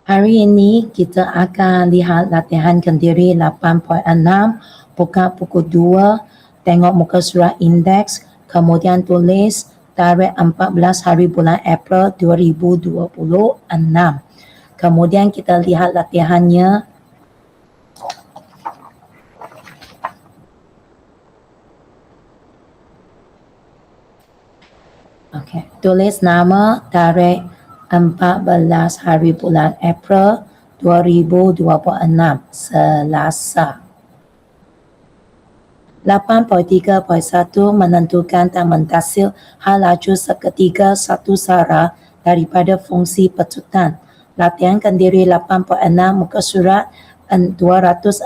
Hari ini kita akan lihat latihan kendiri 8.6, buka pukul 2, tengok muka surat indeks, kemudian tulis tarikh 14 hari bulan April 2026. Kemudian kita lihat latihannya. Okey, tulis nama tarikh 14 hari bulan April 2026, Selasa. 8.3.1 menentukan dan mentasil hal laju seketika satu sara daripada fungsi pecutan. Latihan kendiri 8.6 muka surat 268.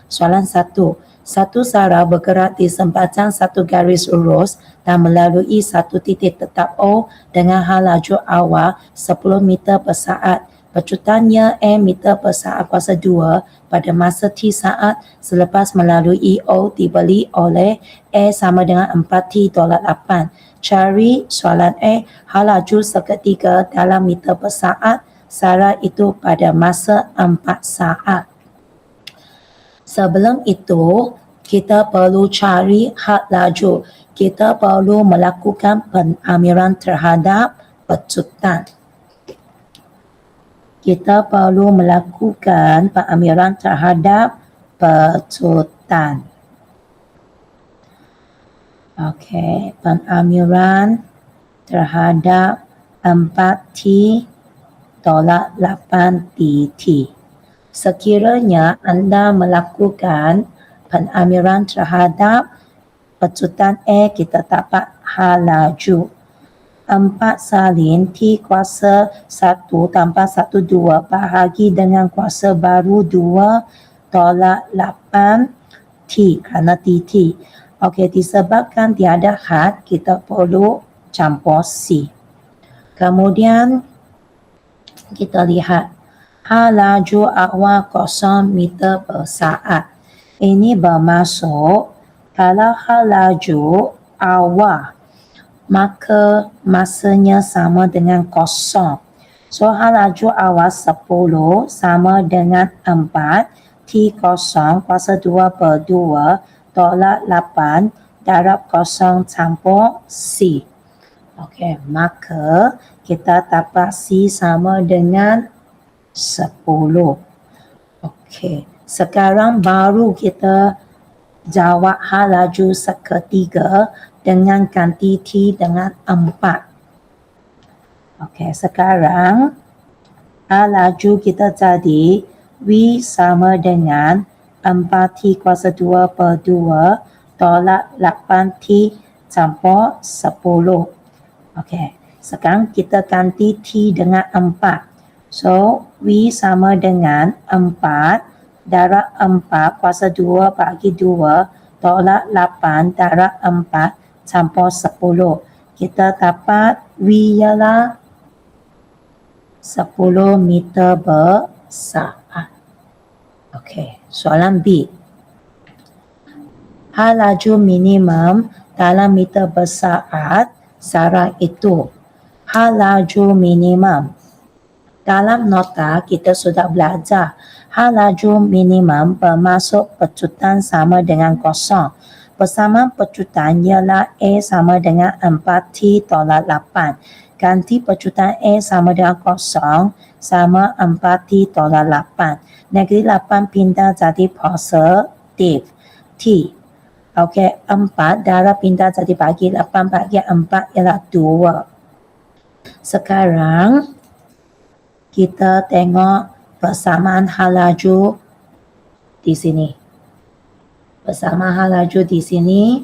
Soalan 1. Satu sara bergerak di sepanjang satu garis lurus dan melalui satu titik tetap O dengan hal laju awal 10 meter per saat. Pecutannya M meter per saat kuasa 2 pada masa T saat selepas melalui O dibeli oleh A sama dengan 4T $8. Cari soalan A, hal laju seketika dalam meter per saat sara itu pada masa 4 saat. Sebelum itu, kita perlu cari had laju. Kita perlu melakukan pengamiran terhadap pecutan. Kita perlu melakukan pengamiran terhadap pecutan. Okey, pengamiran terhadap 4T $8dt. Sekiranya anda melakukan pengamiran terhadap pecutan A, kita dapat hal laju 4 salin T kuasa 1 tambah 1 2 bahagi dengan kuasa baru 2 $8 T kerana TT. Okey, disebabkan tiada had, kita perlu campur C. Kemudian kita lihat hal laju awal 0 meter per saat. Ini bermaksud kalau hal laju awal maka masanya sama dengan 0. So hal laju awal 10 sama dengan 4 T0 kuasa 2 per 2 $8 darab 0 campur C. Okey, maka kita dapat C sama dengan 10. Okey, sekarang baru kita jawab hal laju seketika dengan ganti T dengan 4. Okey, sekarang hal laju kita jadi V sama dengan 4T kuasa 2 per 2 $8T campur 10. Okey, sekarang kita ganti T dengan 4. So, V sama dengan 4 darab 4 kuasa 2 bagi 2 $8 darab 4 campur 10. Kita dapat V ialah 10 meter per saat. Okey, soalan B. Hal laju minimum dalam meter per saat sara itu. Hal laju minimum. Dalam nota kita sudah belajar hal laju minimum bermaksud pecutan sama dengan 0. Persamaan pecutan ialah A sama dengan 4T $8. Ganti pecutan A sama dengan 0 sama 4T $8. Negeri 8 pindah jadi positif T. Okey, 4 darab pindah jadi bagi 8 bagi 4 ialah 2. Sekarang kita tengok persamaan hal laju di sini. Persamaan hal laju di sini.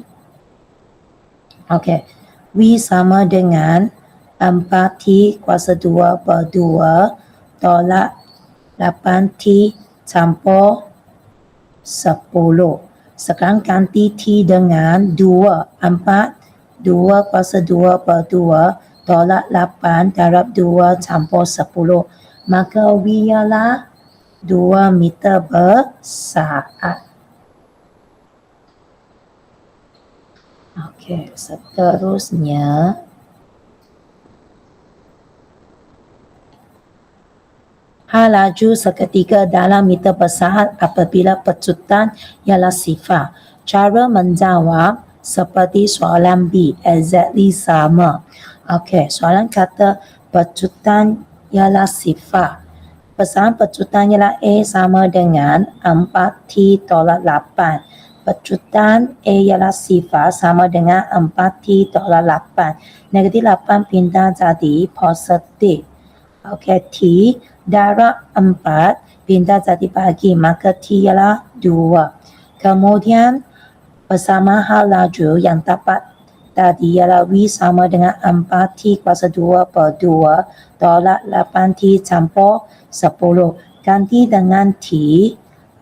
Okey. V sama dengan 4T kuasa 2 per 2 $8T campur 10. Sekarang ganti T dengan 2. 4, 2 kuasa 2 per 2 $8 darab 2 campur 10. Maka V ialah 2 meter per saat. Okey, seterusnya Hal laju seketika dalam meter bersaat apabila pecutan ialah sifat. Cara menjawab seperti soalan B, exactly sama. Okey, soalan kata pecutan ialah sifat. Pesanan pecutan ialah A sama dengan 4T tolak 8. Pecutan A ialah sifar sama dengan 4T tolak 8. Negatif 8 pindah jadi positif. Okey, T darab 4 pindah jadi bagi, maka T ialah 2. Kemudian bersama hal laju yang dapat tadi ialah V sama dengan 4T kuasa 2 per 2 tolak 8T campur 10. Ganti dengan T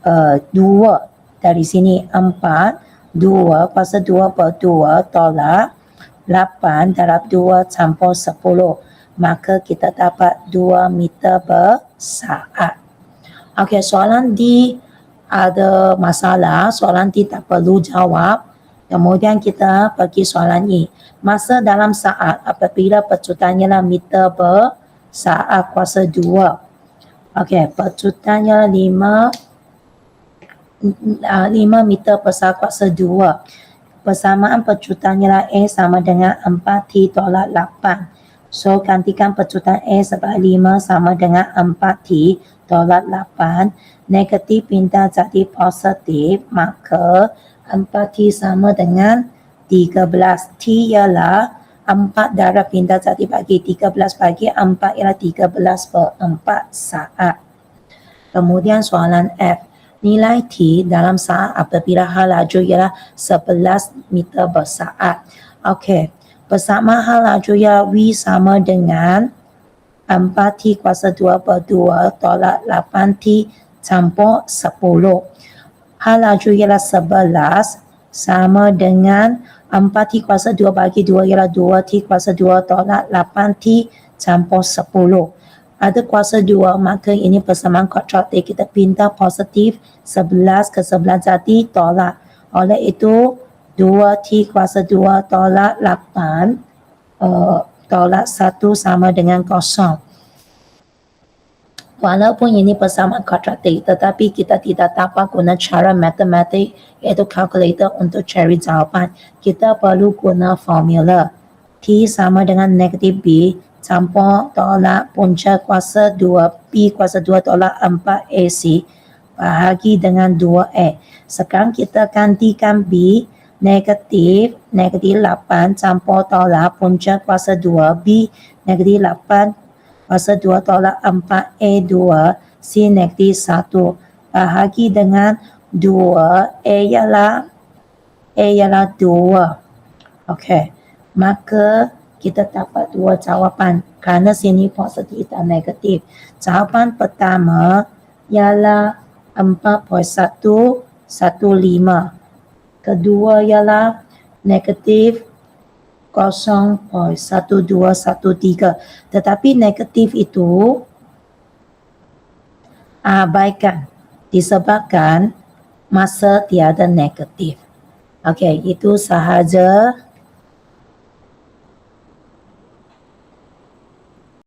2. Dari sini 4, 2 kuasa 2 per 2 tolak 8 darab 2 campur 10. Maka kita dapat 2 meter bersaat. Okey, soalan D ada masalah. Soalan D tak perlu jawab. Kemudian kita pergi soalan E. Masa dalam saat apabila pecutannya ialah meter bersaat kuasa 2. Okey, pecutannya 5 meter per saat kuasa 2. Persamaan pecutan ialah A sama dengan 4T tolak 8. So, gantikan pecutan A sebagai 5 sama dengan 4T tolak 8. Negatif pindah jadi positif, maka 4T sama dengan 13. T ialah 4 darab pindah jadi bagi 13 bagi 4 ialah 13 per 4 saat. Kemudian soalan F. Nilai T dalam saat apabila hal laju ialah 11 meter bersaat. Okey, bersama hal laju ialah V sama dengan 4T kuasa 2 per 2 tolak 8T campur 10. Hal laju ialah 11 sama dengan 4T kuasa 2 bagi 2 ialah 2T kuasa 2 tolak 8T campur 10. Ada kuasa 2, maka ini persamaan kuadratik, kita pindah positif 11 ke sebelah jadi tolak. Oleh itu 2T kuasa 2 tolak 8 tolak 1 sama dengan 0. Walaupun ini persamaan kuadratik, tetapi kita tidak dapat guna cara matematik iaitu kalkulator untuk cari jawapan. Kita perlu guna formula. T sama dengan negatif B campur tolak punca kuasa 2 P kuasa 2 tolak 4 AC bahagi dengan 2A. Sekarang kita gantikan B negatif 8 campur tolak punca kuasa 2 B negatif 8 kuasa 2 tolak 4 A2 C negatif 1 bahagi dengan 2 A ialah 2. Okey, maka kita dapat dua jawapan kerana sini positif dan negatif. Jawapan pertama ialah 4.115. Kedua ialah negatif 0.1213. Tetapi negatif itu abaikan disebabkan masa tiada negatif. Okey, itu sahaja